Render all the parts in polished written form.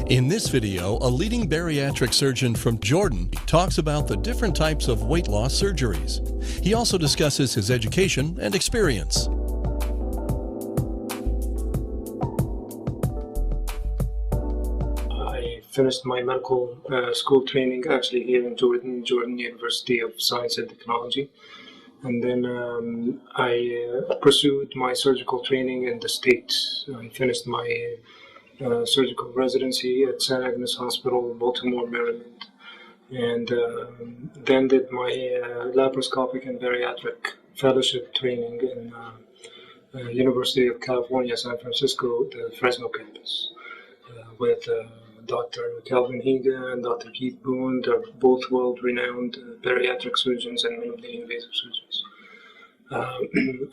In this video, a leading bariatric surgeon from Jordan talks about the different types of weight loss surgeries. He also discusses his education and experience. I finished my medical school training actually here in Jordan University of Science and Technology. And then I pursued my surgical training in the States. I finished my surgical residency at St. Agnes Hospital, Baltimore, Maryland, and then did my laparoscopic and bariatric fellowship training in University of California, San Francisco, the Fresno campus, with Dr. Calvin Higa and Dr. Keith Boone. They're both world-renowned bariatric surgeons and minimally invasive surgeons.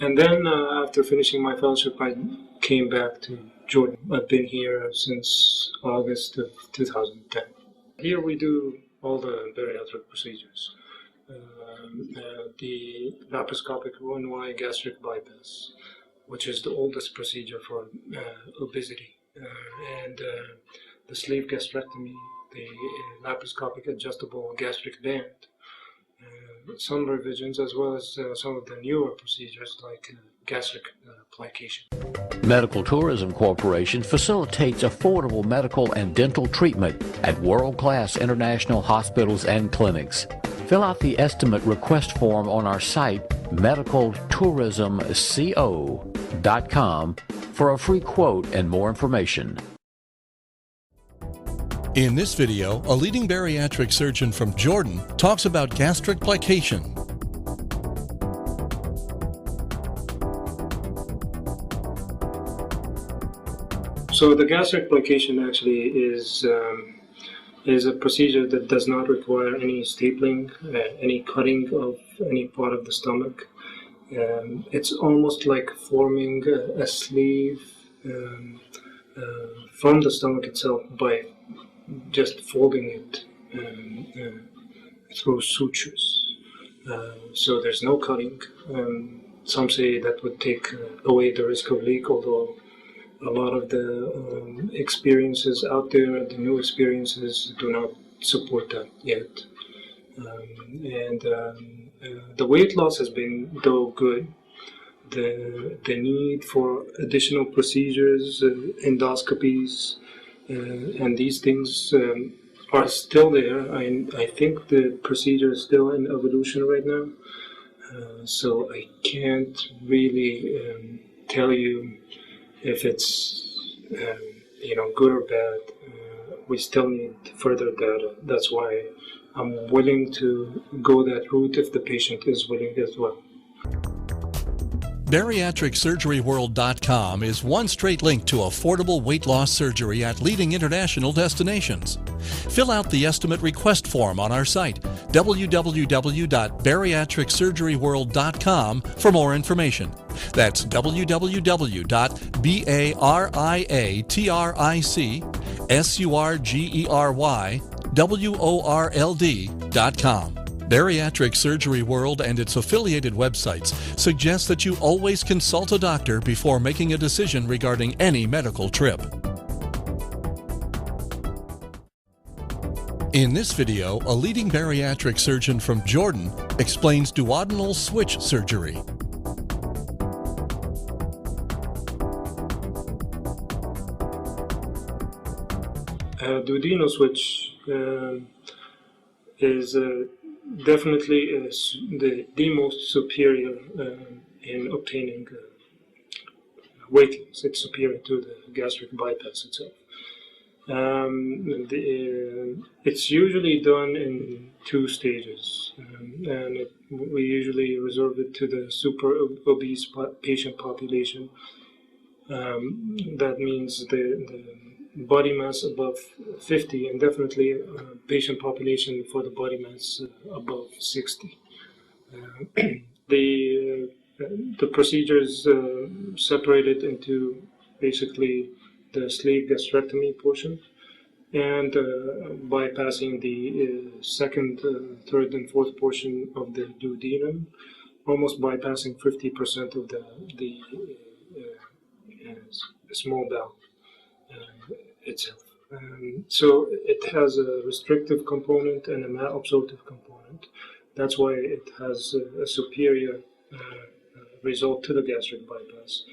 And then after finishing my fellowship, I came back to Jordan. I've been here since August of 2010. Here we do all the bariatric procedures. The laparoscopic Roux-en-Y gastric bypass, which is the oldest procedure for obesity, and the sleeve gastrectomy, the laparoscopic adjustable gastric band, some revisions, as well as some of the newer procedures like gastric plication. Medical Tourism Corporation facilitates affordable medical and dental treatment at world-class international hospitals and clinics. Fill out the estimate request form on our site, medicaltourismco.com, for a free quote and more information. In this video, a leading bariatric surgeon from Jordan talks about gastric plication. So the gastric plication actually is a procedure that does not require any stapling, any cutting of any part of the stomach. It's almost like forming a sleeve from the stomach itself by just folding it through sutures. So there's no cutting. Some say that would take away the risk of leak, although a lot of the experiences out there, the new experiences, do not support that yet. The weight loss has been, though, good. The need for additional procedures, endoscopies, and these things are still there. I think the procedure is still in evolution right now, so I can't really tell you if it's good or bad. We still need further data. That's why I'm willing to go that route if the patient is willing as well. BariatricSurgeryWorld.com is one straight link to affordable weight loss surgery at leading international destinations. Fill out the estimate request form on our site, www.bariatricsurgeryworld.com, for more information. That's www.bariatricsurgeryworld.com. Bariatric Surgery World and its affiliated websites suggest that you always consult a doctor before making a decision regarding any medical trip. In this video, a leading bariatric surgeon from Jordan explains duodenal switch surgery. Duodenal switch is definitely the most superior in obtaining weight loss. It's superior to the gastric bypass itself. It's usually done in 2 stages, and we usually reserve it to the super obese patient population. That means the body mass above 50, and definitely patient population for the body mass above 60. The procedure is separated into basically the sleeve gastrectomy portion and bypassing the second, third, and fourth portion of the duodenum, almost bypassing 50% of the small bowel itself. So it has a restrictive component and a malabsorptive component. That's why it has a superior result to the gastric bypass.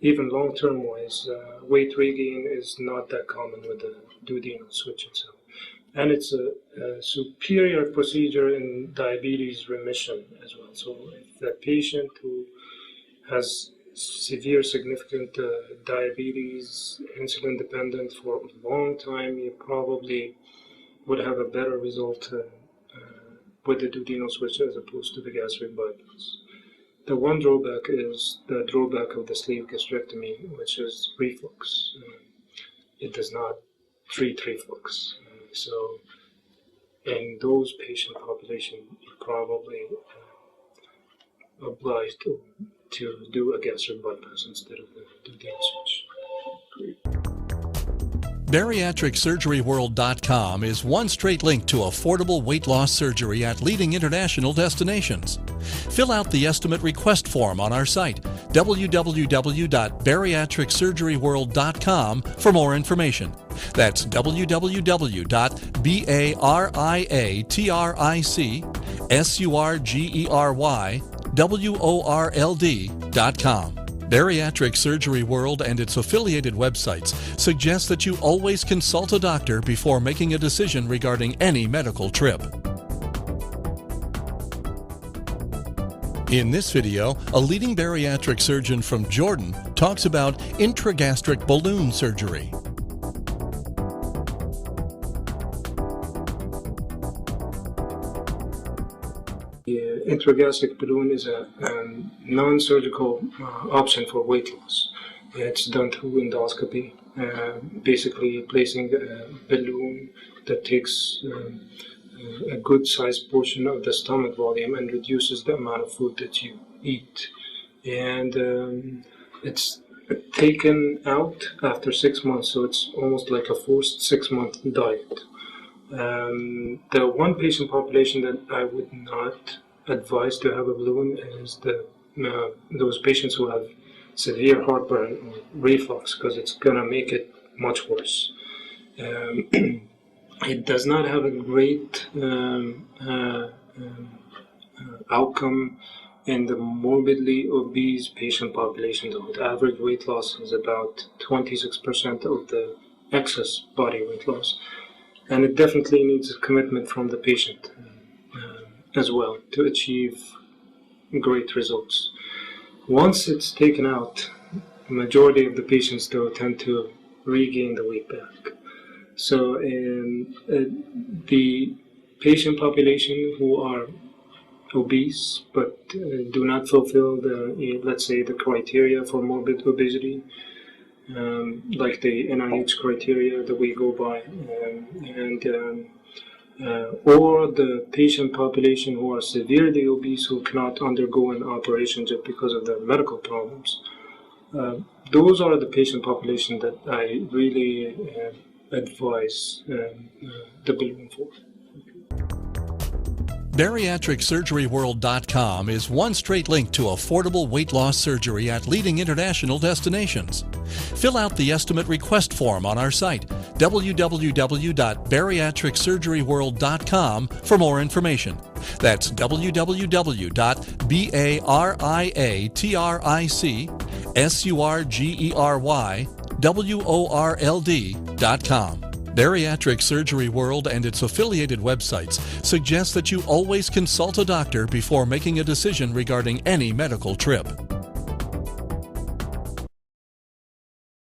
Even long-term wise, weight regain is not that common with the duodenal switch itself. And it's a superior procedure in diabetes remission as well. So if that patient who has severe significant diabetes, insulin dependent for a long time, you probably would have a better result with the duodenal switch as opposed to the gastric bypass. The one drawback is the drawback of the sleeve gastrectomy, which is reflux. It does not treat reflux. So in those patient population, you're probably obliged to do a gastric bypass instead of the duodenal switch. Bariatricsurgeryworld.com is one straight link to affordable weight loss surgery at leading international destinations. Fill out the estimate request form on our site, www.bariatricsurgeryworld.com, for more information. That's www.bariatricsurgeryworld.com. Bariatric Surgery World and its affiliated websites suggest that you always consult a doctor before making a decision regarding any medical trip. In this video, a leading bariatric surgeon from Jordan talks about intragastric balloon surgery. The intragastric balloon is a non-surgical option for weight loss. It's done through endoscopy, basically placing a balloon that takes a good sized portion of the stomach volume and reduces the amount of food that you eat. And it's taken out after 6 months, so it's almost like a forced 6-month diet. The one patient population that I would not advise to have a balloon is those patients who have severe heartburn or reflux, because it's going to make it much worse. It does not have a great outcome in the morbidly obese patient population, though. The average weight loss is about 26% of the excess body weight loss. And it definitely needs a commitment from the patient as well to achieve great results. Once it's taken out, the majority of the patients though tend to regain the weight back. So in the patient population who are obese but do not fulfill the, let's say, the criteria for morbid obesity, like the NIH criteria that we go by, or the patient population who are severely obese who cannot undergo an operation just because of their medical problems. Those are the patient population that I really advise the balloon for. Bariatricsurgeryworld.com is one straight link to affordable weight loss surgery at leading international destinations. Fill out the estimate request form on our site, www.bariatricsurgeryworld.com, for more information. That's www.bariatricsurgeryworld.com. Bariatric Surgery World and its affiliated websites suggest that you always consult a doctor before making a decision regarding any medical trip.